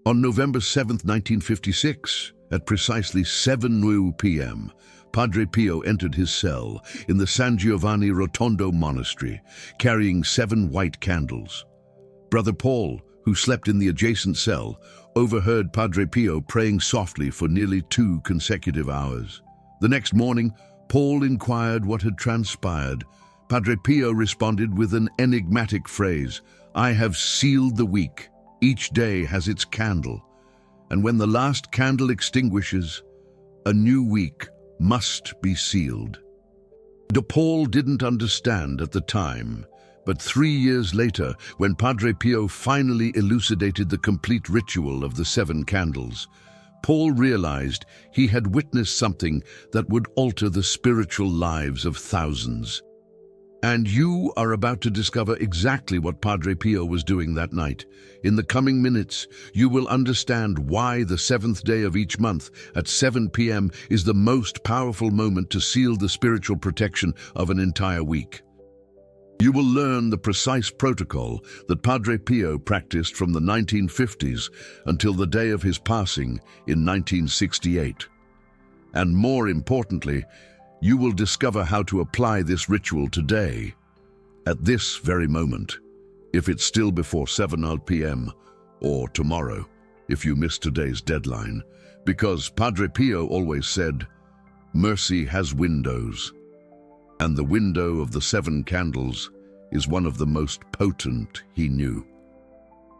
On November 7, 1956, at precisely 7 p.m., Padre Pio entered his cell in the San Giovanni Rotondo monastery, carrying 7 white candles. Brother Paul, who slept in the adjacent cell, overheard Padre Pio praying softly for nearly 2 consecutive hours. The next morning, Paul inquired what had transpired. Padre Pio responded with an enigmatic phrase, "I have sealed the week. Each day has its candle. And when the last candle extinguishes, a new week must be sealed." Paul didn't understand at the time, but 3 years later, when Padre Pio finally elucidated the complete ritual of the 7 candles, Paul realized he had witnessed something that would alter the spiritual lives of thousands. And you are about to discover exactly what Padre Pio was doing that night. In the coming minutes, you will understand why the 7th day of each month at 7 p.m. is the most powerful moment to seal the spiritual protection of an entire week. You will learn the precise protocol that Padre Pio practiced from the 1950s until the day of his passing in 1968. And more importantly, you will discover how to apply this ritual today, at this very moment, if it's still before 7 p.m., or tomorrow, if you miss today's deadline, because Padre Pio always said, "Mercy has windows," and the window of the 7 candles is one of the most potent he knew.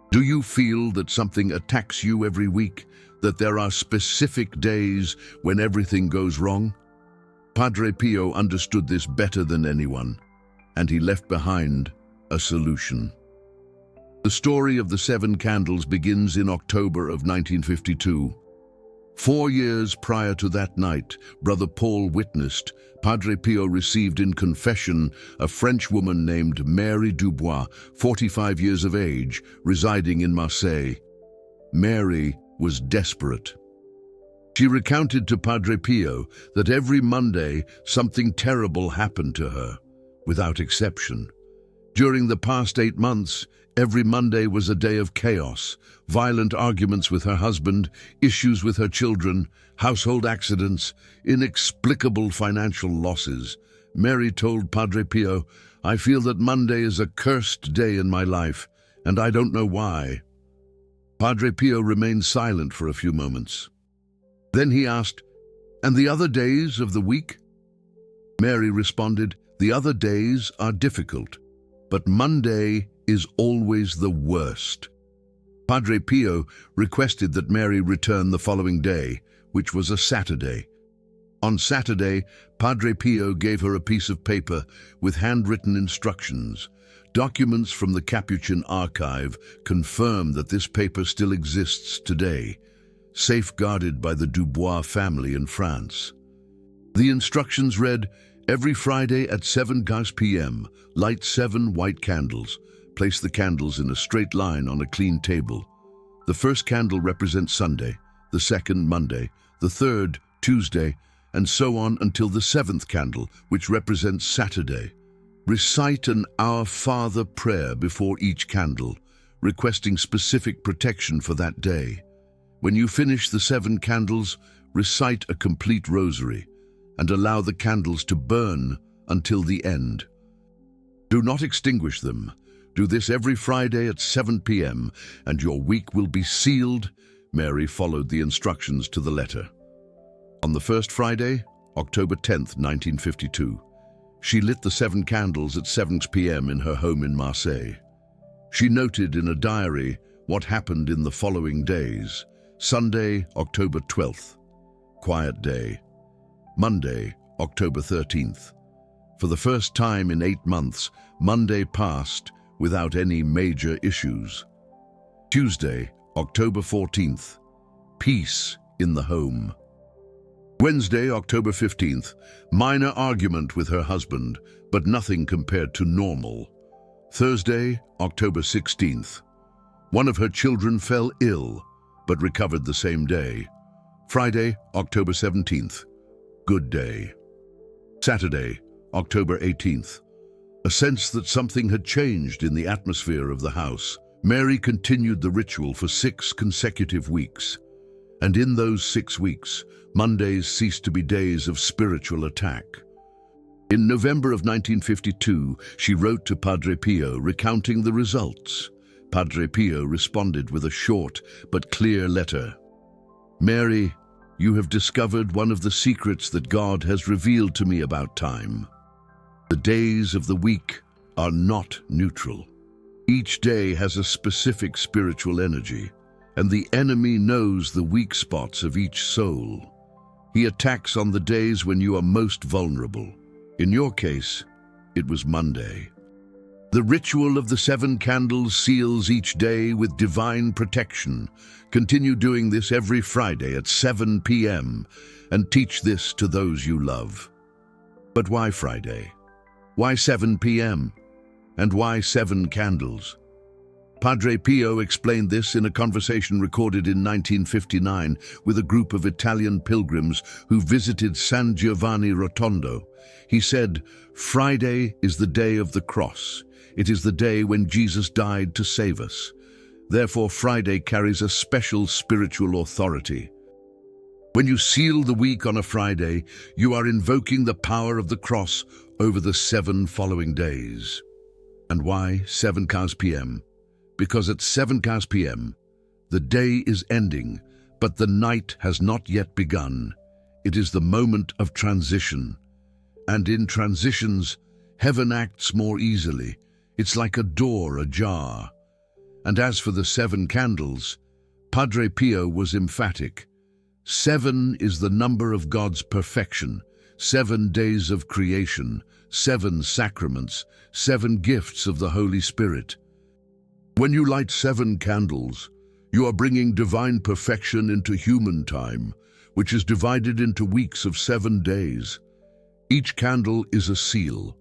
Do you feel that something attacks you every week, that there are specific days when everything goes wrong? Padre Pio understood this better than anyone, and he left behind a solution. The story of the 7 candles begins in October of 1952. 4 years prior to that night, Brother Paul witnessed Padre Pio received in confession a French woman named Mary Dubois, 45 years of age, residing in Marseille. Mary was desperate. She recounted to Padre Pio that every Monday something terrible happened to her, without exception. During the past 8 months, every Monday was a day of chaos, violent arguments with her husband, issues with her children, household accidents, inexplicable financial losses. Mary told Padre Pio, "I feel that Monday is a cursed day in my life, and I don't know why." Padre Pio remained silent for a few moments. Then he asked, "And the other days of the week?" Mary responded, "The other days are difficult, but Monday is always the worst." Padre Pio requested that Mary return the following day, which was a Saturday. On Saturday, Padre Pio gave her a piece of paper with handwritten instructions. Documents from the Capuchin archive confirm that this paper still exists today, safeguarded by the Dubois family in France. The instructions read, "Every Friday at 7 p.m., light 7 white candles. Place the candles in a straight line on a clean table. The first candle represents Sunday, the second Monday, the third Tuesday, and so on until the 7th candle, which represents Saturday. Recite an Our Father prayer before each candle, requesting specific protection for that day. When you finish the 7 candles, recite a complete rosary and allow the candles to burn until the end. Do not extinguish them. Do this every Friday at 7 p.m. and your week will be sealed." Mary followed the instructions to the letter. On the first Friday, October 10th, 1952, she lit the 7 candles at 7 p.m. in her home in Marseille. She noted in a diary what happened in the following days. Sunday, October 12th, quiet day. Monday, October 13th. For the first time in 8 months, Monday passed without any major issues. Tuesday, October 14th. Peace in the home. Wednesday, October 15th. Minor argument with her husband, but nothing compared to normal. Thursday, October 16th. One of her children fell ill, but recovered the same day. Friday, October 17th. Good day. Saturday, October 18th. A sense that something had changed in the atmosphere of the house. Mary continued the ritual for 6 consecutive weeks, and in those 6 weeks, Mondays ceased to be days of spiritual attack. In November of 1952, she wrote to Padre Pio recounting the results. Padre Pio responded with a short but clear letter. "Mary, you have discovered one of the secrets that God has revealed to me about time. The days of the week are not neutral. Each day has a specific spiritual energy, and the enemy knows the weak spots of each soul. He attacks on the days when you are most vulnerable. In your case, it was Monday. The ritual of the 7 candles seals each day with divine protection. Continue doing this every Friday at 7 p.m. and teach this to those you love." But why Friday? Why 7 p.m.? And why 7 candles? Padre Pio explained this in a conversation recorded in 1959 with a group of Italian pilgrims who visited San Giovanni Rotondo. He said, "Friday is the day of the cross. It is the day when Jesus died to save us. Therefore, Friday carries a special spiritual authority. When you seal the week on a Friday, you are invoking the power of the cross over the 7 following days." And why 7 p.m.? Because at 7 p.m., the day is ending, but the night has not yet begun. It is the moment of transition. And in transitions, heaven acts more easily. It's like a door ajar. And as for the 7 candles, Padre Pio was emphatic. 7 is the number of God's perfection, 7 days of creation, 7 sacraments, 7 gifts of the Holy Spirit. When you light 7 candles, you are bringing divine perfection into human time, which is divided into weeks of 7 days. Each candle is a seal.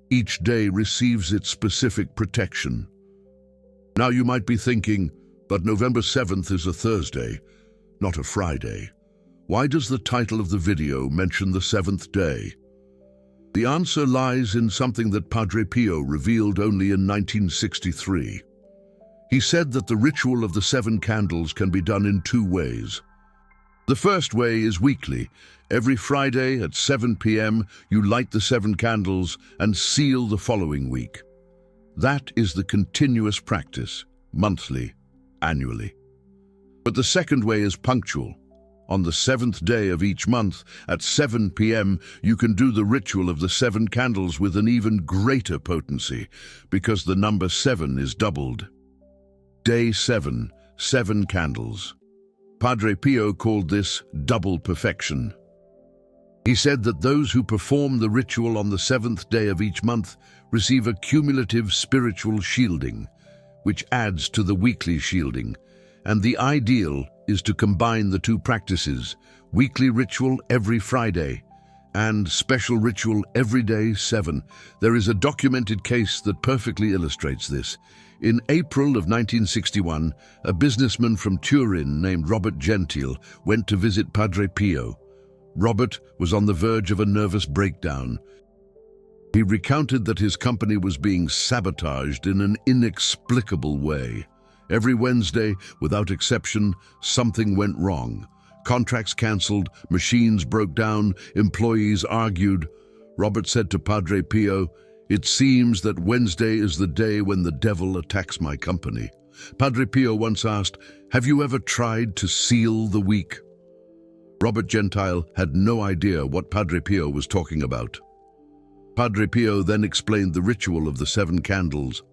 Each day receives its specific protection. Now you might be thinking, but November 7th is a Thursday, not a Friday. Why does the title of the video mention the 7th day? The answer lies in something that Padre Pio revealed only in 1963. He said that the ritual of the 7 candles can be done in 2 ways. The first way is weekly. Every Friday at 7 p.m. you light the 7 candles and seal the following week. That is the continuous practice, monthly, annually. But the second way is punctual. On the 7th day of each month at 7 p.m. you can do the ritual of the 7 candles with an even greater potency, because the number 7 is doubled. Day 7, 7 candles. Padre Pio called this double perfection. He said that those who perform the ritual on the 7th day of each month receive a cumulative spiritual shielding, which adds to the weekly shielding, and the ideal is to combine the 2 practices, weekly ritual every Friday and special ritual every day 7. There is a documented case that perfectly illustrates this. In April of 1961, a businessman from Turin named Robert Gentile went to visit Padre Pio. Robert was on the verge of a nervous breakdown. He recounted that his company was being sabotaged in an inexplicable way. Every Wednesday, without exception, something went wrong. Contracts cancelled, machines broke down, employees argued. Robert said to Padre Pio, "It seems that Wednesday is the day when the devil attacks my company." Padre Pio once asked, "Have you ever tried to seal the week?" Robert Gentile had no idea what Padre Pio was talking about. Padre Pio then explained the ritual of the 7 candles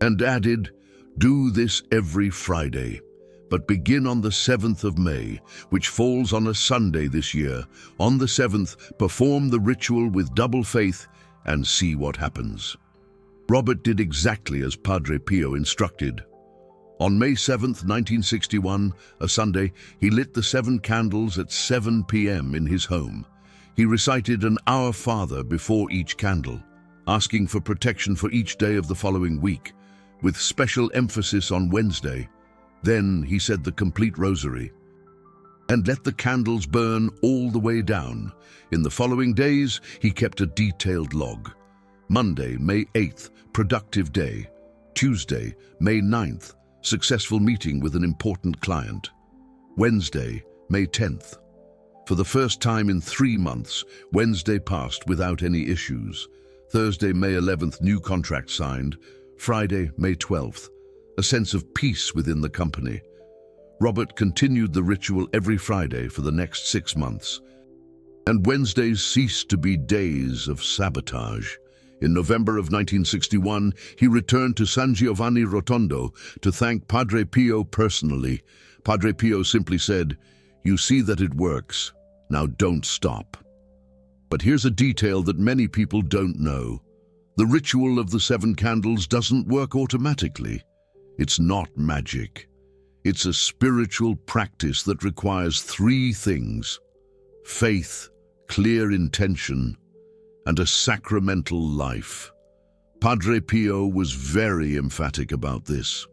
and added, "Do this every Friday, but begin on the 7th of May, which falls on a Sunday this year. On the 7th, perform the ritual with double faith and see what happens." Robert did exactly as Padre Pio instructed. On May 7th, 1961, a Sunday, he lit the 7 candles at 7 p.m. in his home. He recited an Our Father before each candle, asking for protection for each day of the following week, with special emphasis on Wednesday. Then he said the complete rosary and let the candles burn all the way down. In the following days, he kept a detailed log. Monday, May 8th, productive day. Tuesday, May 9th, successful meeting with an important client. Wednesday, May 10th. For the first time in 3 months, Wednesday passed without any issues. Thursday, May 11th, new contract signed. Friday, May 12th, a sense of peace within the company. Robert continued the ritual every Friday for the next 6 months. And Wednesdays ceased to be days of sabotage. In November of 1961, he returned to San Giovanni Rotondo to thank Padre Pio personally. Padre Pio simply said, "You see that it works. Now don't stop." But here's a detail that many people don't know. The ritual of the 7 candles doesn't work automatically. It's not magic. It's a spiritual practice that requires 3 things: faith, clear intention, and a sacramental life. Padre Pio was very emphatic about this.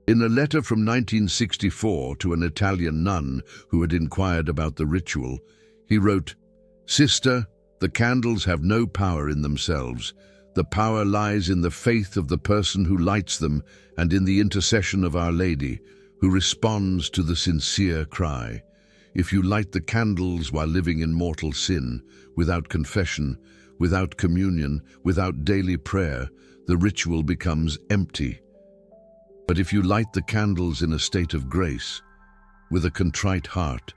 In a letter from 1964 to an Italian nun who had inquired about the ritual, he wrote, "Sister, the candles have no power in themselves. The power lies in the faith of the person who lights them and in the intercession of Our Lady, who responds to the sincere cry. If you light the candles while living in mortal sin, without confession, without communion, without daily prayer, the ritual becomes empty. But if you light the candles in a state of grace, with a contrite heart,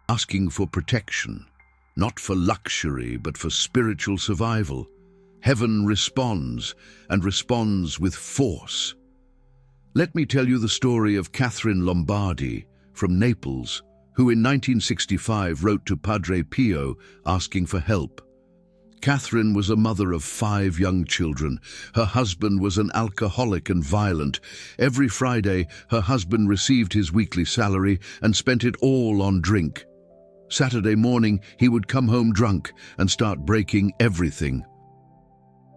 asking for protection, not for luxury but for spiritual survival, heaven responds, and responds with force." Let me tell you the story of Catherine Lombardi from Naples, who in 1965 wrote to Padre Pio asking for help. Catherine was a mother of 5 young children. Her husband was an alcoholic and violent. Every Friday, her husband received his weekly salary and spent it all on drink. Saturday morning, he would come home drunk and start breaking everything.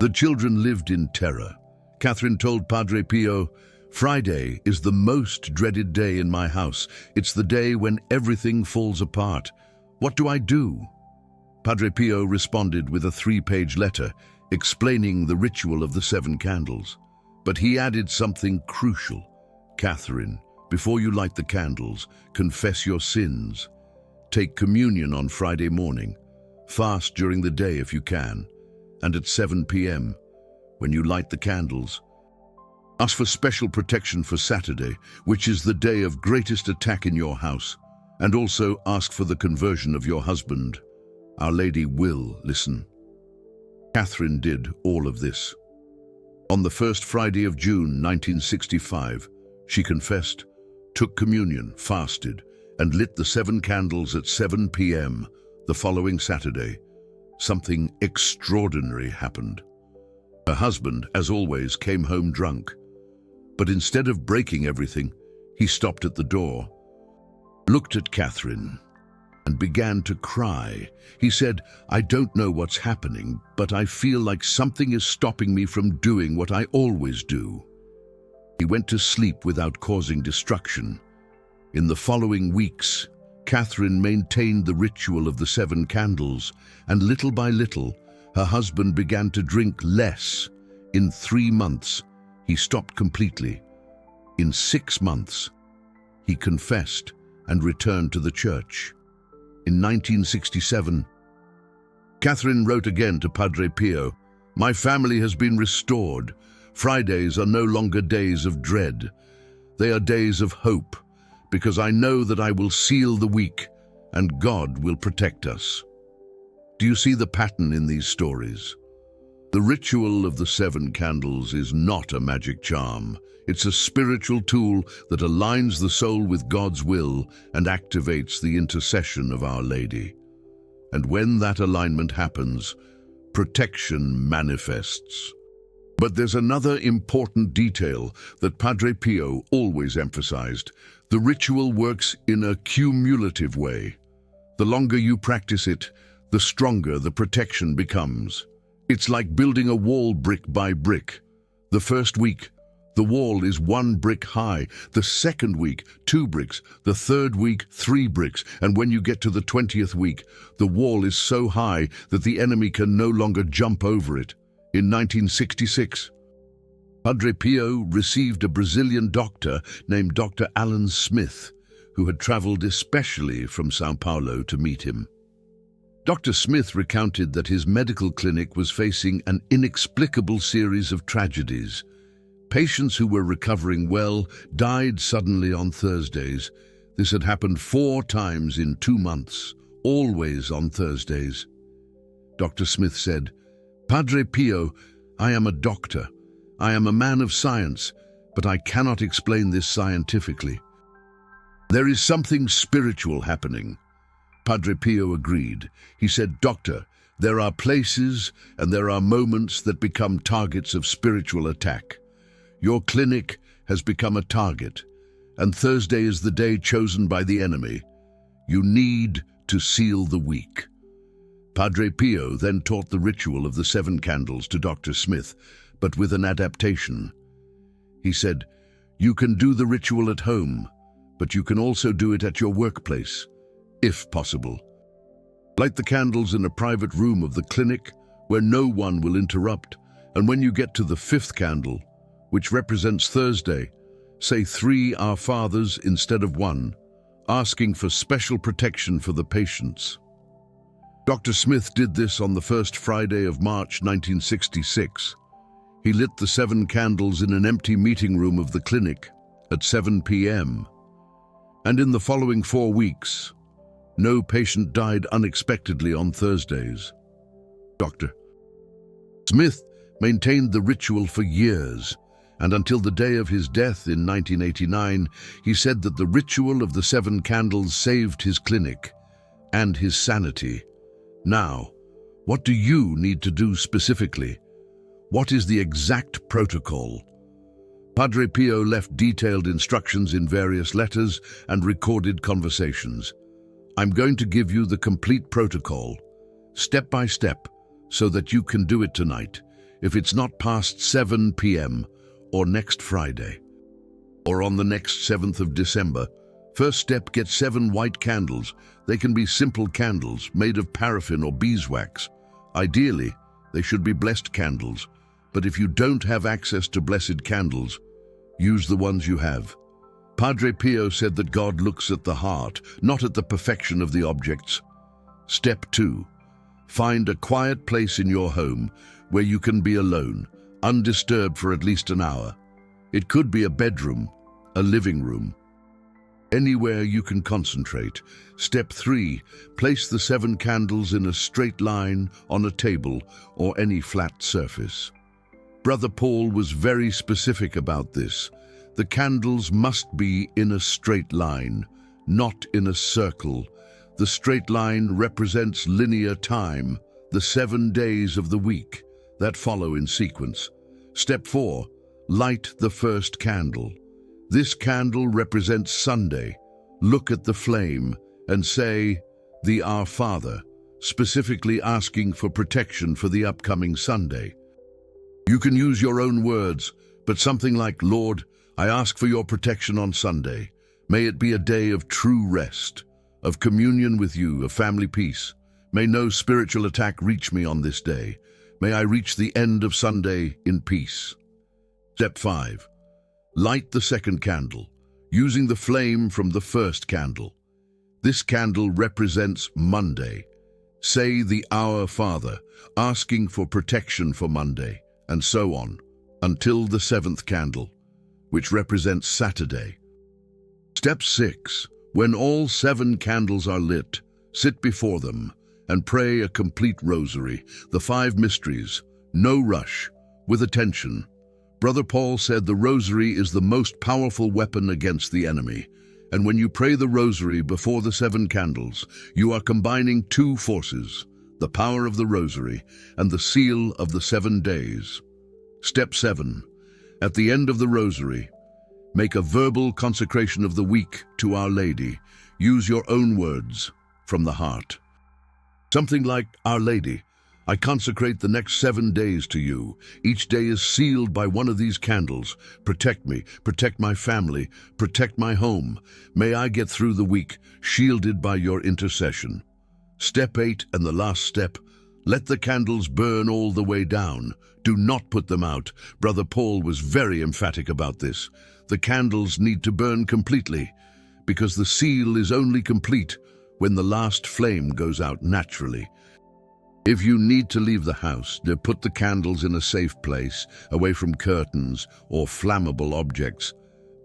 The children lived in terror. Catherine told Padre Pio, "Friday is the most dreaded day in my house. It's the day when everything falls apart. What do I do?" Padre Pio responded with a 3-page letter explaining the ritual of the 7 candles. But he added something crucial. "Catherine, before you light the candles, confess your sins. Take communion on Friday morning. Fast during the day if you can. And at 7 p.m., when you light the candles, ask for special protection for Saturday, which is the day of greatest attack in your house, and also ask for the conversion of your husband. Our Lady will listen." Catherine did all of this. On the first Friday of June 1965, she confessed, took communion, fasted, and lit the 7 candles at 7 p.m. the following Saturday. Something extraordinary happened. Her husband, as always, came home drunk. But instead of breaking everything, he stopped at the door, looked at Catherine, and began to cry. He said, "I don't know what's happening, but I feel like something is stopping me from doing what I always do." He went to sleep without causing destruction. In the following weeks, Catherine maintained the ritual of the 7 candles, and little by little, her husband began to drink less. In 3 months, he stopped completely. In 6 months, he confessed and returned to the church. In 1967, Catherine wrote again to Padre Pio, "My family has been restored. Fridays are no longer days of dread. They are days of hope, because I know that I will seal the week and God will protect us." Do you see the pattern in these stories? The ritual of the 7 candles is not a magic charm. It's a spiritual tool that aligns the soul with God's will and activates the intercession of Our Lady. And when that alignment happens, protection manifests. But there's another important detail that Padre Pio always emphasized. The ritual works in a cumulative way. The longer you practice it, the stronger the protection becomes. It's like building a wall brick by brick. The first week, the wall is 1 brick high. The second week, 2 bricks. The third week, 3 bricks. And when you get to the 20th week, the wall is so high that the enemy can no longer jump over it. In 1966, Padre Pio received a Brazilian doctor named Dr. Alan Smith, who had traveled especially from Sao Paulo to meet him. Dr. Smith recounted that his medical clinic was facing an inexplicable series of tragedies. Patients who were recovering well died suddenly on Thursdays. This had happened 4 times in 2 months, always on Thursdays. Dr. Smith said, "Padre Pio, I am a doctor. I am a man of science, but I cannot explain this scientifically. There is something spiritual happening." Padre Pio agreed. He said, "Doctor, there are places and there are moments that become targets of spiritual attack. Your clinic has become a target, and Thursday is the day chosen by the enemy. You need to seal the week." Padre Pio then taught the ritual of the 7 candles to Dr. Smith, but with an adaptation. He said, "You can do the ritual at home, but you can also do it at your workplace, if possible. Light the candles in a private room of the clinic where no one will interrupt, and when you get to the 5th candle, which represents Thursday, say 3 Our Fathers instead of 1, asking for special protection for the patients." Dr. Smith did this on the first Friday of March 1966. He lit the 7 candles in an empty meeting room of the clinic at 7 p.m. And in the following 4 weeks, no patient died unexpectedly on Thursdays. Dr. Smith maintained the ritual for years, and until the day of his death in 1989, he said that the ritual of the 7 candles saved his clinic and his sanity. Now, what do you need to do specifically? What is the exact protocol? Padre Pio left detailed instructions in various letters and recorded conversations. I'm going to give you the complete protocol, step by step, so that you can do it tonight, if it's not past 7 p.m. or next Friday, or on the next 7th of December. First step, get 7 white candles. They can be simple candles made of paraffin or beeswax. Ideally, they should be blessed candles, but if you don't have access to blessed candles, use the ones you have. Padre Pio said that God looks at the heart, not at the perfection of the objects. Step 2. Find a quiet place in your home where you can be alone, undisturbed for at least an hour. It could be a bedroom, a living room, anywhere you can concentrate. Step 3. Place the 7 candles in a straight line on a table or any flat surface. Brother Paul was very specific about this. The candles must be in a straight line, not in a circle. The straight line represents linear time, the 7 days of the week that follow in sequence. Step 4. Light the first candle. This candle represents Sunday. Look at the flame and say the Our Father, specifically asking for protection for the upcoming Sunday. You can use your own words, but something like, "Lord, I ask for your protection on Sunday. May it be a day of true rest, of communion with you, of family peace. May no spiritual attack reach me on this day. May I reach the end of Sunday in peace." Step 5. Light the second candle, using the flame from the first candle. This candle represents Monday. Say the Our Father, asking for protection for Monday, and so on, until the 7th candle, which represents Saturday. Step 6. When all 7 candles are lit, sit before them and pray a complete rosary, the 5 mysteries, no rush, with attention. Brother Paul said the rosary is the most powerful weapon against the enemy, and when you pray the rosary before the 7 candles, you are combining 2 forces, the power of the rosary and the seal of the 7 days. Step 7. At the end of the rosary, make a verbal consecration of the week to Our Lady. Use your own words from the heart. Something like, "Our Lady, I consecrate the next 7 days to you. Each day is sealed by one of these candles. Protect me, protect my family, protect my home. May I get through the week shielded by your intercession." Step 8 and the last step, Let the candles burn all the way down. Do not put them out. Brother Paul was very emphatic about this. The candles need to burn completely, because the seal is only complete when the last flame goes out naturally. If you need to leave the house, put the candles in a safe place, away from curtains or flammable objects,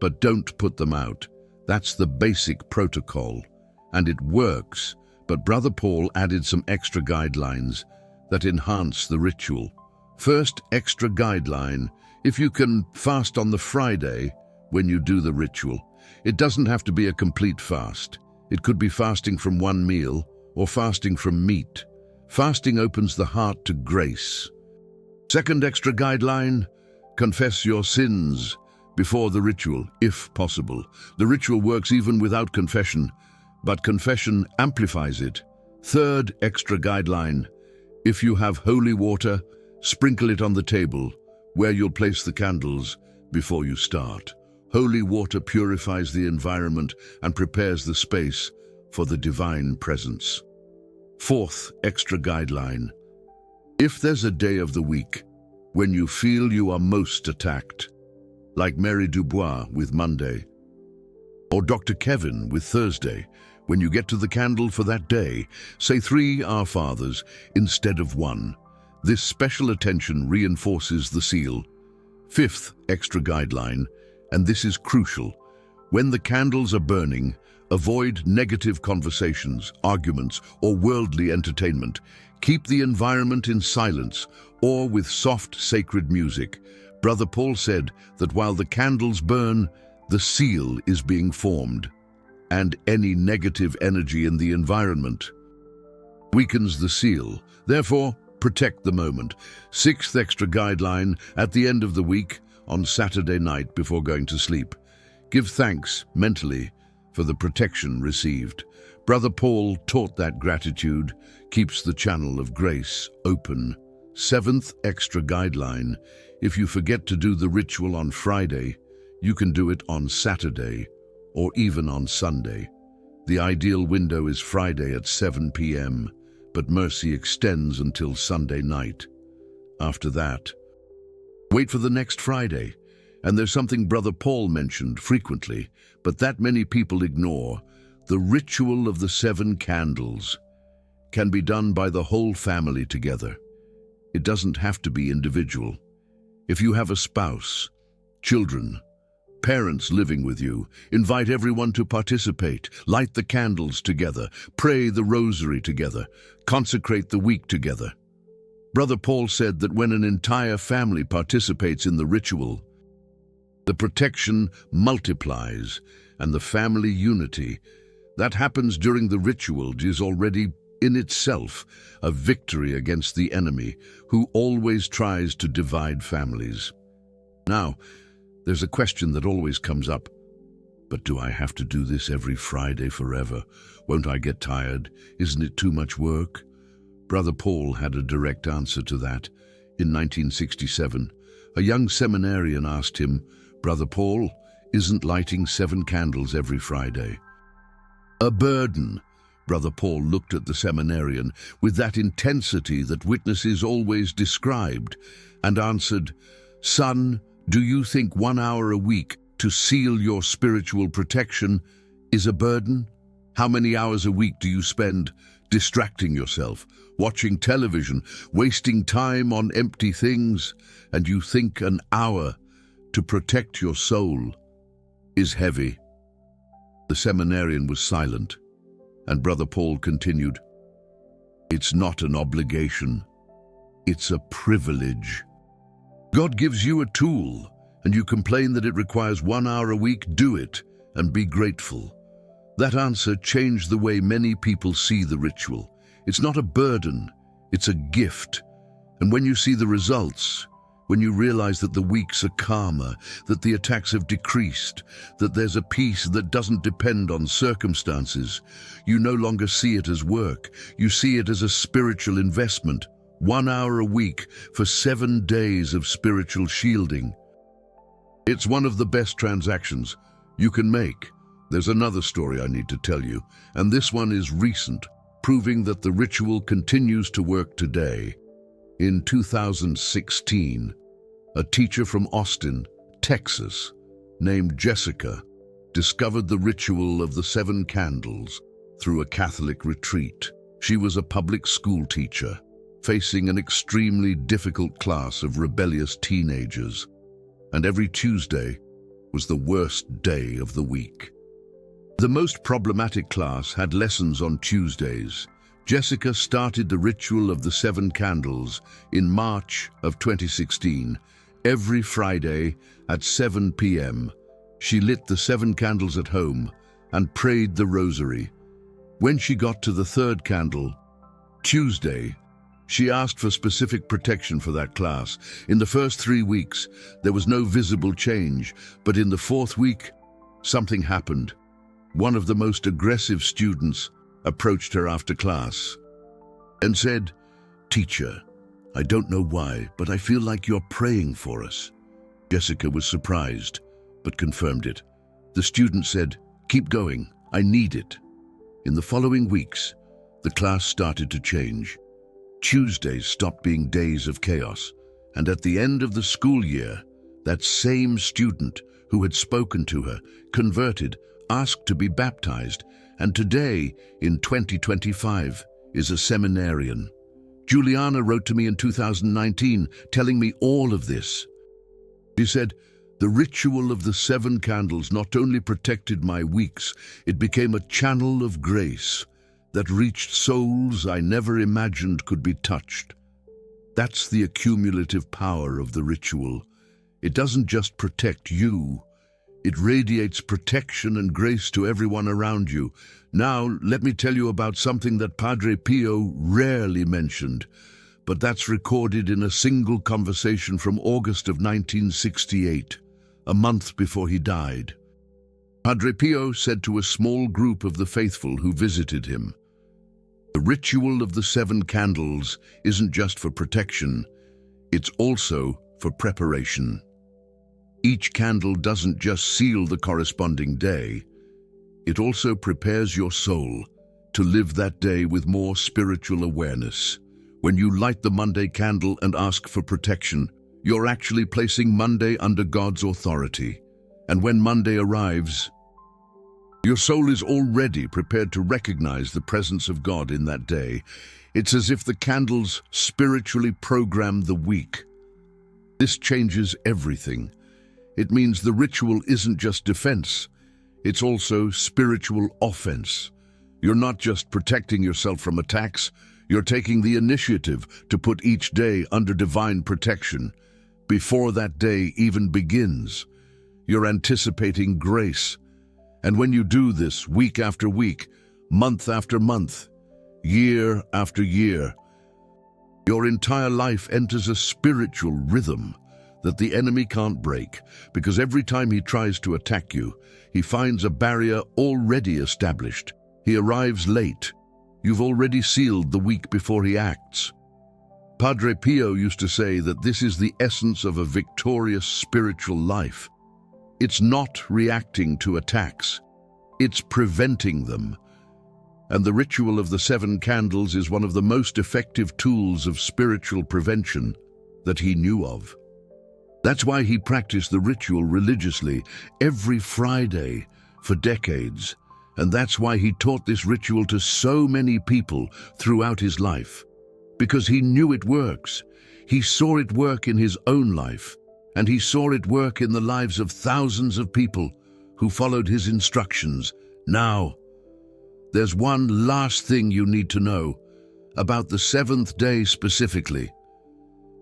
but don't put them out. That's the basic protocol, and it works, but Brother Paul added some extra guidelines that enhance the ritual. First extra guideline: if you can fast on the Friday when you do the ritual. It doesn't have to be a complete fast. It could be fasting from one meal or fasting from meat. Fasting opens the heart to grace. Second extra guideline: confess your sins before the ritual, if possible. The ritual works even without confession, but confession amplifies it. Third extra guideline: if you have holy water, sprinkle it on the table where you'll place the candles before you start. Holy water purifies the environment and prepares the space for the divine presence. Fourth extra guideline: if there's a day of the week when you feel you are most attacked, like Mary Dubois with Monday, or Dr. Kevin with Thursday, when you get to the candle for that day, say 3 Our Fathers instead of 1. This special attention reinforces the seal. Fifth extra guideline, and this is crucial: when the candles are burning, avoid negative conversations, arguments, or worldly entertainment. Keep the environment in silence or with soft, sacred music. Brother Paul said that while the candles burn, the seal is being formed, and any negative energy in the environment weakens the seal. Therefore, protect the moment. Sixth extra guideline: at the end of the week, on Saturday night before going to sleep, give thanks mentally for the protection received. Brother Paul taught that gratitude keeps the channel of grace open. Seventh extra guideline: if you forget to do the ritual on Friday, you can do it on Saturday or even on Sunday. The ideal window is Friday at 7 p.m., but mercy extends until Sunday night. After that, wait for the next Friday. And there's something Brother Paul mentioned frequently, but that many people ignore: the ritual of the 7 candles can be done by the whole family together. It doesn't have to be individual. If you have a spouse, children, parents living with you, invite everyone to participate. Light the candles together, pray the rosary together, consecrate the week together. Brother Paul said that when an entire family participates in the ritual, the protection multiplies, and the family unity that happens during the ritual is already in itself a victory against the enemy, who always tries to divide families. Now, there's a question that always comes up: but do I have to do this every Friday forever? Won't I get tired? Isn't it too much work? Brother Paul had a direct answer to that. In 1967, a young seminarian asked him, "Brother Paul, isn't lighting 7 candles every Friday a burden?" Brother Paul looked at the seminarian with that intensity that witnesses always described and answered, "Son, do you think 1 hour a week to seal your spiritual protection is a burden? How many hours a week do you spend distracting yourself, watching television, wasting time on empty things, and you think an hour to protect your soul is heavy?" The seminarian was silent, and Brother Paul continued, "It's not an obligation, it's a privilege. God gives you a tool, and you complain that it requires 1 hour a week. Do it, and be grateful." That answer changed the way many people see the ritual. It's not a burden, it's a gift. And when you see the results, when you realize that the weeks are calmer, that the attacks have decreased, that there's a peace that doesn't depend on circumstances, you no longer see it as work. You see it as a spiritual investment. 1 hour a week for 7 days of spiritual shielding. It's one of the best transactions you can make. There's another story I need to tell you, and this one is recent. proving that the ritual continues to work today. In 2016, a teacher from Austin, Texas, named Jessica, discovered the ritual of the 7 candles through a Catholic retreat. She was a public school teacher, facing an extremely difficult class of rebellious teenagers, and every Tuesday was the worst day of the week. The most problematic class had lessons on Tuesdays. Jessica started the ritual of the 7 candles in March of 2016. Every Friday at 7 p.m., she lit the 7 candles at home and prayed the rosary. When she got to the 3rd candle, Tuesday, she asked for specific protection for that class. In the first 3 weeks, there was no visible change, but in the 4th week, something happened. One of the most aggressive students approached her after class and said, "Teacher, I don't know why, but I feel like you're praying for us." Jessica was surprised, but confirmed it. The student said, "Keep going, I need it." In the following weeks, the class started to change. Tuesdays stopped being days of chaos, and at the end of the school year, that same student who had spoken to her converted, asked to be baptized, and today, in 2025, is a seminarian. Juliana wrote to me in 2019, telling me all of this. She said, "The ritual of the 7 candles not only protected my weeks, it became a channel of grace that reached souls I never imagined could be touched." That's the accumulative power of the ritual. It doesn't just protect you, it radiates protection and grace to everyone around you. Now, let me tell you about something that Padre Pio rarely mentioned, but that's recorded in a single conversation from August of 1968, a month before he died. Padre Pio said to a small group of the faithful who visited him, "The ritual of the 7 candles isn't just for protection, it's also for preparation. Each candle doesn't just seal the corresponding day, it also prepares your soul to live that day with more spiritual awareness. When you light the Monday candle and ask for protection, you're actually placing Monday under God's authority. And when Monday arrives, your soul is already prepared to recognize the presence of God in that day. It's as if the candles spiritually program the week. This changes everything. It means the ritual isn't just defense, it's also spiritual offense. You're not just protecting yourself from attacks, you're taking the initiative to put each day under divine protection. Before that day even begins, you're anticipating grace. And when you do this week after week, month after month, year after year, your entire life enters a spiritual rhythm that the enemy can't break, because every time he tries to attack you, he finds a barrier already established. He arrives late. You've already sealed the week before he acts. Padre Pio used to say that this is the essence of a victorious spiritual life. It's not reacting to attacks, it's preventing them. And the ritual of the 7 candles is one of the most effective tools of spiritual prevention that he knew of. That's why he practiced the ritual religiously every Friday for decades. And that's why he taught this ritual to so many people throughout his life. Because he knew it works. He saw it work in his own life, and he saw it work in the lives of thousands of people who followed his instructions. Now, there's one last thing you need to know about the 7th day specifically.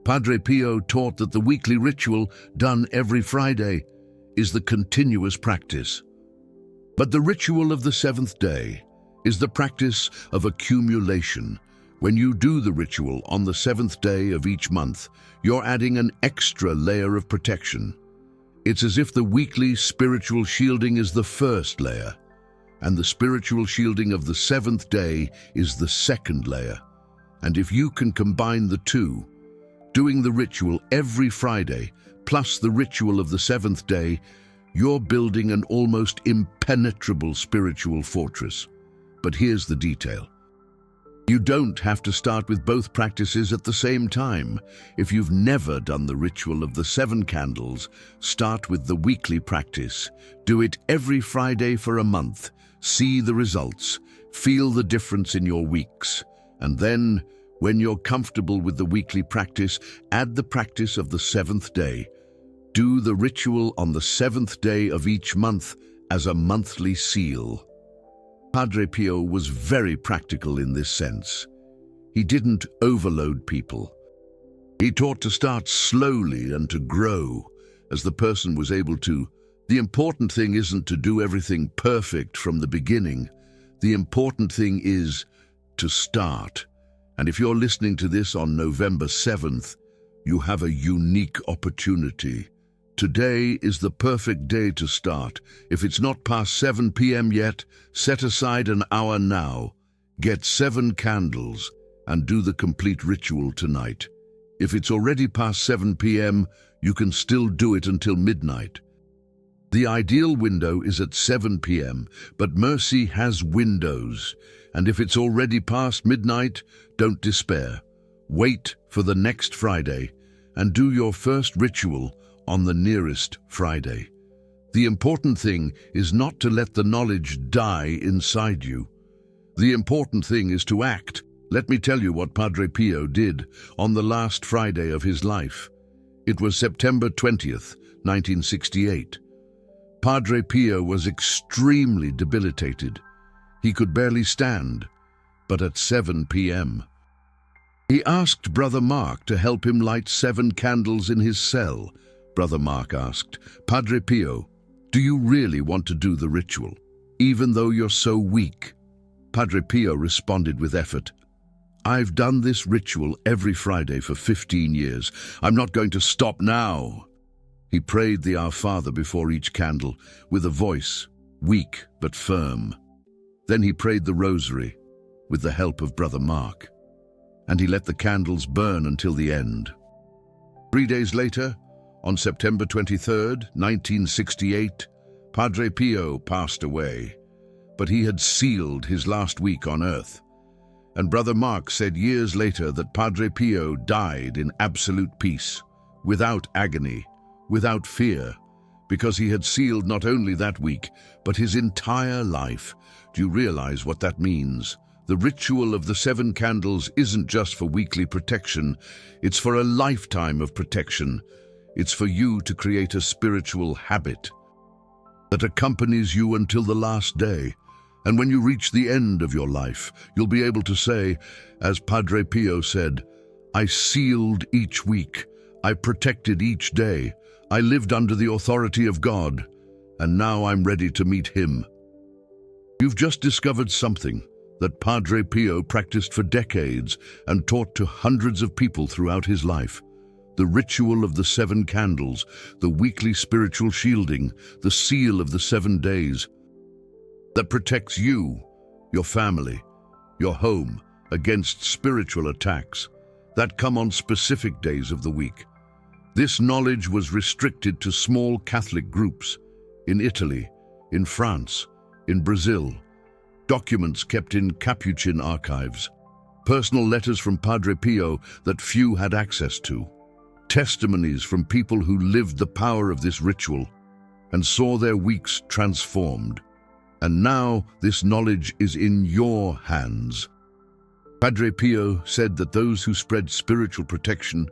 Padre Pio taught that the weekly ritual done every Friday is the continuous practice. But the ritual of the 7th day is the practice of accumulation. When you do the ritual on the 7th day of each month, you're adding an extra layer of protection. It's as if the weekly spiritual shielding is the first layer, and the spiritual shielding of the 7th day is the second layer. And if you can combine the two, doing the ritual every Friday plus the ritual of the 7th day, you're building an almost impenetrable spiritual fortress. But here's the detail. You don't have to start with both practices at the same time. If you've never done the ritual of the 7 candles, start with the weekly practice. Do it every Friday for a month. See the results. Feel the difference in your weeks. And then, when you're comfortable with the weekly practice, add the practice of the 7th day. Do the ritual on the 7th day of each month as a monthly seal. Padre Pio was very practical in this sense. He didn't overload people. He taught to start slowly and to grow as the person was able to. The important thing isn't to do everything perfect from the beginning. The important thing is to start. And if you're listening to this on November 7th, you have a unique opportunity. Today is the perfect day to start. If it's not past 7 p.m. yet, set aside an hour now. Get 7 candles and do the complete ritual tonight. If it's already past 7 p.m., you can still do it until midnight. The ideal window is at 7 p.m., but mercy has windows. And if it's already past midnight, don't despair. Wait for the next Friday and do your first ritual on the nearest Friday. The important thing is not to let the knowledge die inside you. The important thing is to act. Let me tell you what Padre Pio did on the last Friday of his life. It was September 20th, 1968. Padre Pio was extremely debilitated. He could barely stand, but at 7 p.m. he asked Brother Mark to help him light 7 candles in his cell. Brother Mark asked, "Padre Pio, do you really want to do the ritual, even though you're so weak?" Padre Pio responded with effort, "I've done this ritual every Friday for 15 years. I'm not going to stop now." He prayed the Our Father before each candle with a voice, weak but firm. Then he prayed the Rosary with the help of Brother Mark, and he let the candles burn until the end. 3 days later, on September 23rd, 1968, Padre Pio passed away, but he had sealed his last week on earth. And Brother Mark said years later that Padre Pio died in absolute peace, without agony, without fear, because he had sealed not only that week, but his entire life. Do you realize what that means? The ritual of the 7 candles isn't just for weekly protection, it's for a lifetime of protection. It's for you to create a spiritual habit that accompanies you until the last day. And when you reach the end of your life, you'll be able to say, as Padre Pio said, "I sealed each week, I protected each day, I lived under the authority of God, and now I'm ready to meet Him." You've just discovered something that Padre Pio practiced for decades and taught to hundreds of people throughout his life. The ritual of the 7 candles, the weekly spiritual shielding, the seal of the 7 days, that protects you, your family, your home against spiritual attacks that come on specific days of the week. This knowledge was restricted to small Catholic groups in Italy, in France, in Brazil, documents kept in Capuchin archives, personal letters from Padre Pio that few had access to, testimonies from people who lived the power of this ritual and saw their weeks transformed. And now this knowledge is in your hands. Padre Pio said that those who spread spiritual protection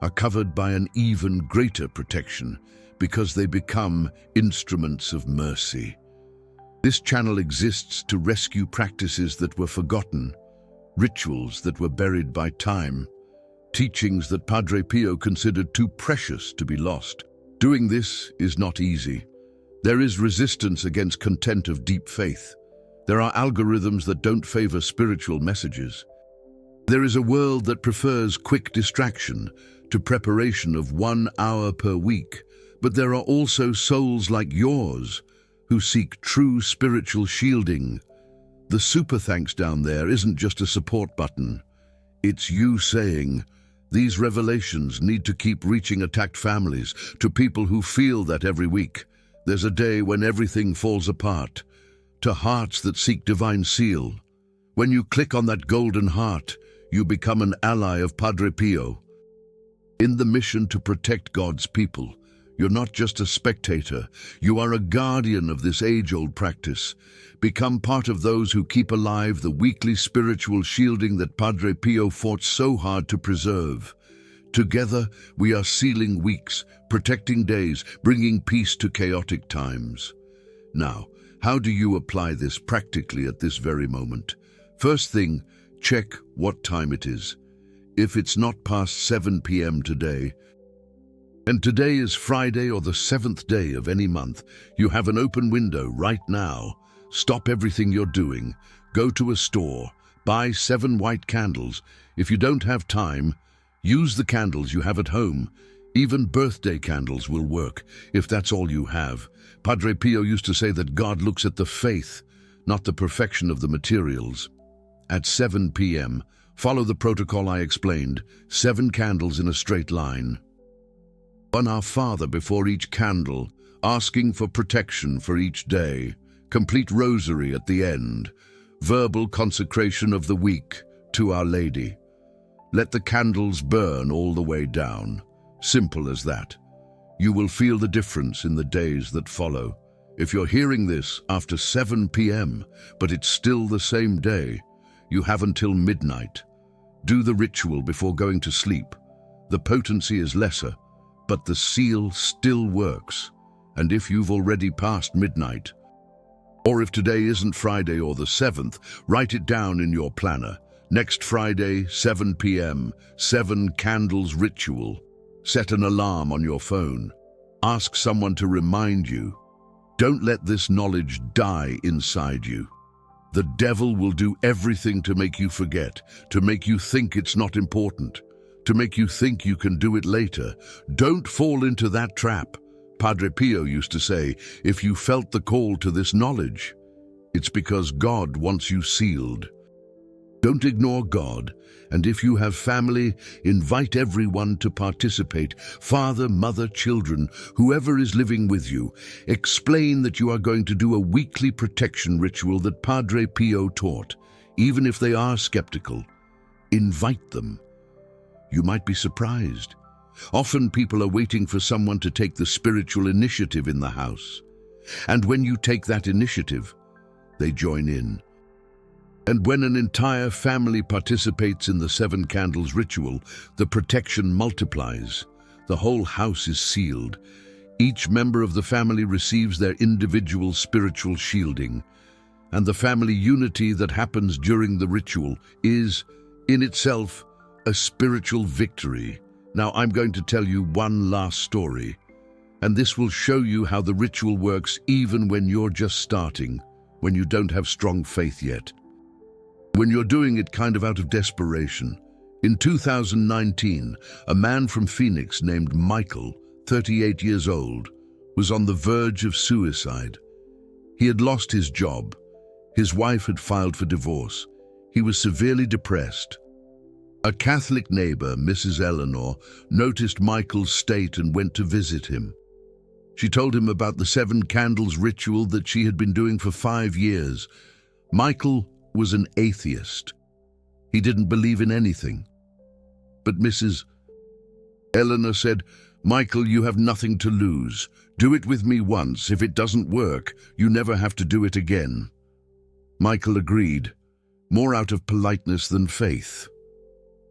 are covered by an even greater protection because they become instruments of mercy. This channel exists to rescue practices that were forgotten, rituals that were buried by time, teachings that Padre Pio considered too precious to be lost. Doing this is not easy. There is resistance against content of deep faith. There are algorithms that don't favor spiritual messages. There is a world that prefers quick distraction to preparation of 1 hour per week. But there are also souls like yours who seek true spiritual shielding. The super thanks down there isn't just a support button. It's you saying, "These revelations need to keep reaching attacked families, to people who feel that every week there's a day when everything falls apart, to hearts that seek divine seal, When you click on that golden heart, you become an ally of Padre Pio. In the mission to protect God's people, you're not just a spectator, you are a guardian of this age-old practice. Become part of those who keep alive the weekly spiritual shielding that Padre Pio fought so hard to preserve. Together, we are sealing weeks, protecting days, bringing peace to chaotic times. Now, how do you apply this practically at this very moment? First thing, check what time it is. If it's not past 7 p.m. today, and today is Friday or the 7th day of any month, you have an open window right now. Stop everything you're doing. Go to a store. Buy 7 white candles. If you don't have time, use the candles you have at home. Even birthday candles will work, if that's all you have. Padre Pio used to say that God looks at the faith, not the perfection of the materials. At 7 p.m., follow the protocol I explained. 7 candles in a straight line. On Our Father before each candle, asking for protection for each day. Complete rosary at the end. Verbal consecration of the week to Our Lady. Let the candles burn all the way down. Simple as that. You will feel the difference in the days that follow. If you're hearing this after 7 p.m., but it's still the same day, you have until midnight. Do the ritual before going to sleep. The potency is lesser, but the seal still works. And if you've already passed midnight, or if today isn't Friday or the 7th, write it down in your planner. Next Friday, 7 p.m., 7 candles ritual. Set an alarm on your phone. Ask someone to remind you. Don't let this knowledge die inside you. The devil will do everything to make you forget, to make you think it's not important, to make you think you can do it later. Don't fall into that trap. Padre Pio used to say, if you felt the call to this knowledge, it's because God wants you sealed. Don't ignore God, and if you have family, invite everyone to participate. Father, mother, children, whoever is living with you. Explain that you are going to do a weekly protection ritual that Padre Pio taught, even if they are skeptical. Invite them. You might be surprised. Often people are waiting for someone to take the spiritual initiative in the house. And when you take that initiative, they join in. And when an entire family participates in the 7 candles ritual, the protection multiplies. The whole house is sealed. Each member of the family receives their individual spiritual shielding. And the family unity that happens during the ritual is, in itself, a spiritual victory. Now I'm going to tell you one last story, and this will show you how the ritual works even when you're just starting, when you don't have strong faith yet. When you're doing it kind of out of desperation. In 2019, a man from Phoenix named Michael, 38 years old, was on the verge of suicide. He had lost his job. His wife had filed for divorce. He was severely depressed. A Catholic neighbor, Mrs. Eleanor, noticed Michael's state and went to visit him. She told him about the 7 candles ritual that she had been doing for 5 years. Michael was an atheist. He didn't believe in anything. But Mrs. Eleanor said, "Michael, you have nothing to lose. Do it with me once. If it doesn't work, you never have to do it again." Michael agreed, more out of politeness than faith.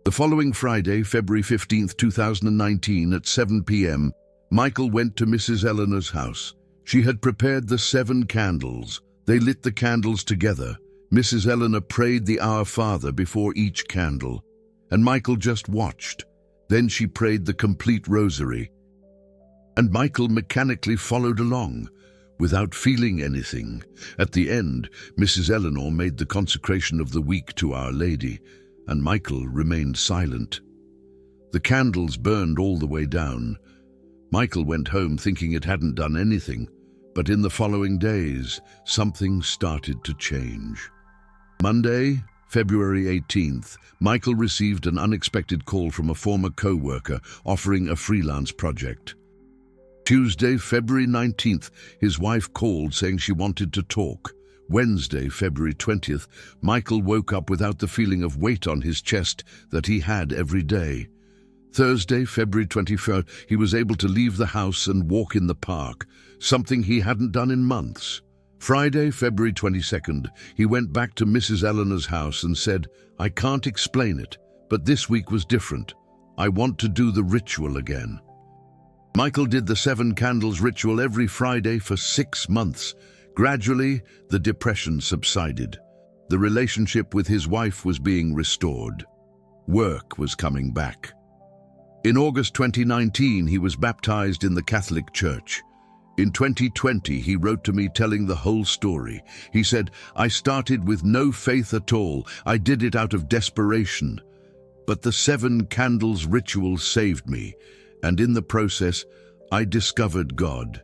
The following Friday, February 15, 2019, at 7 p.m., Michael went to Mrs. Eleanor's house. She had prepared the 7 candles. They lit the candles together. Mrs. Eleanor prayed the Our Father before each candle, and Michael just watched. Then she prayed the complete rosary, and Michael mechanically followed along, without feeling anything. At the end, Mrs. Eleanor made the consecration of the week to Our Lady, and Michael remained silent. The candles burned all the way down. Michael went home thinking it hadn't done anything, but in the following days, something started to change. Monday, February 18th, Michael received an unexpected call from a former co-worker offering a freelance project. Tuesday, February 19th, his wife called saying she wanted to talk. Wednesday, February 20th, Michael woke up without the feeling of weight on his chest that he had every day. Thursday, February 23rd, he was able to leave the house and walk in the park, something he hadn't done in months. Friday, February 22nd, he went back to Mrs. Eleanor's house and said, "I can't explain it, but this week was different. I want to do the ritual again." Michael did the 7 candles ritual every Friday for 6 months. Gradually, the depression subsided. The relationship with his wife was being restored. Work was coming back. In August 2019, he was baptized in the Catholic Church. In 2020, he wrote to me telling the whole story. He said, "I started with no faith at all. I did it out of desperation. But the 7 candles ritual saved me, and in the process, I discovered God.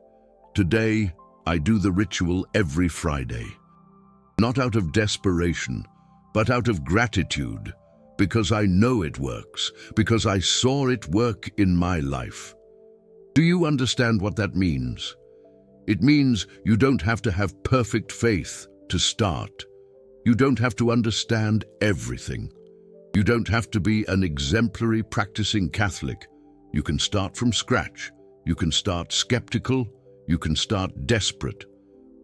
Today, I do the ritual every Friday. Not out of desperation, but out of gratitude, because I know it works, because I saw it work in my life." Do you understand what that means? It means you don't have to have perfect faith to start. You don't have to understand everything. You don't have to be an exemplary practicing Catholic. You can start from scratch. You can start skeptical. You can start desperate.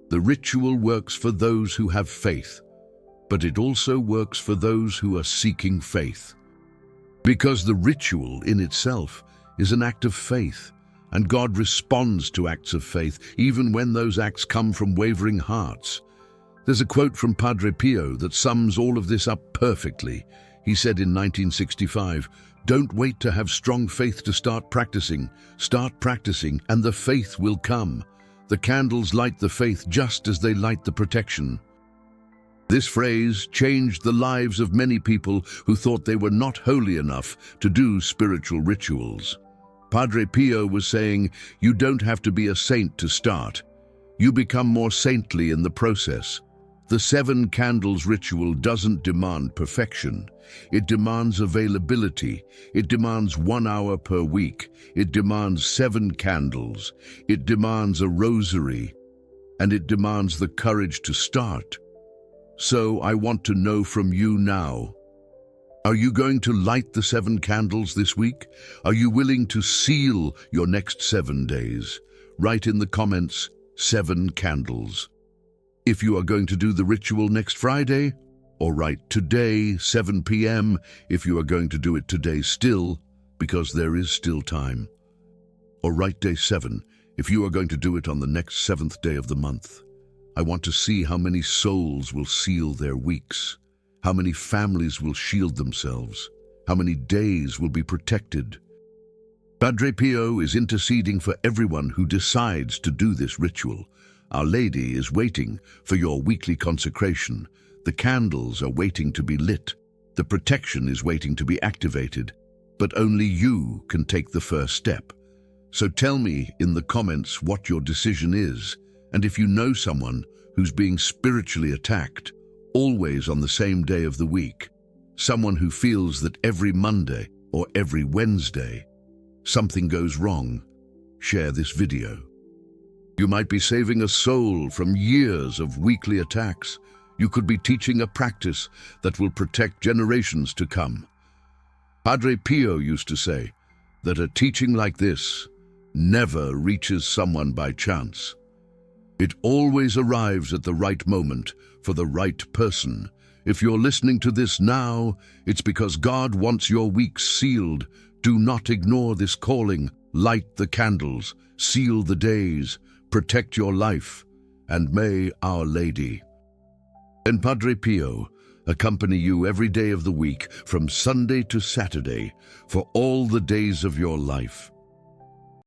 The ritual works for those who have faith, but it also works for those who are seeking faith. Because the ritual in itself is an act of faith, and God responds to acts of faith, even when those acts come from wavering hearts. There's a quote from Padre Pio that sums all of this up perfectly. He said in 1965, "Don't wait to have strong faith to start practicing. Start practicing, and the faith will come. The candles light the faith just as they light the protection." This phrase changed the lives of many people who thought they were not holy enough to do spiritual rituals. Padre Pio was saying, you don't have to be a saint to start. You become more saintly in the process. The 7 candles ritual doesn't demand perfection. It demands availability. It demands 1 hour per week. It demands 7 candles. It demands a rosary. And it demands the courage to start. So I want to know from you now. Are you going to light the 7 candles this week? Are you willing to seal your next 7 days? Write in the comments, 7 candles. If you are going to do the ritual next Friday, or write today, 7 p.m. if you are going to do it today still, because there is still time. Or write day 7 if you are going to do it on the next 7th day of the month. I want to see how many souls will seal their weeks, how many families will shield themselves, how many days will be protected. Padre Pio is interceding for everyone who decides to do this ritual. Our Lady is waiting for your weekly consecration. The candles are waiting to be lit. The protection is waiting to be activated. But only you can take the first step. So tell me in the comments what your decision is, and if you know someone who's being spiritually attacked, always on the same day of the week, someone who feels that every Monday or every Wednesday something goes wrong, share this video. You might be saving a soul from years of weekly attacks. You could be teaching a practice that will protect generations to come. Padre Pio used to say that a teaching like this never reaches someone by chance. It always arrives at the right moment for the right person. If you're listening to this now, it's because God wants your weeks sealed. Do not ignore this calling. Light the candles, seal the days, protect your life, and may Our Lady and Padre Pio accompany you every day of the week from Sunday to Saturday for all the days of your life.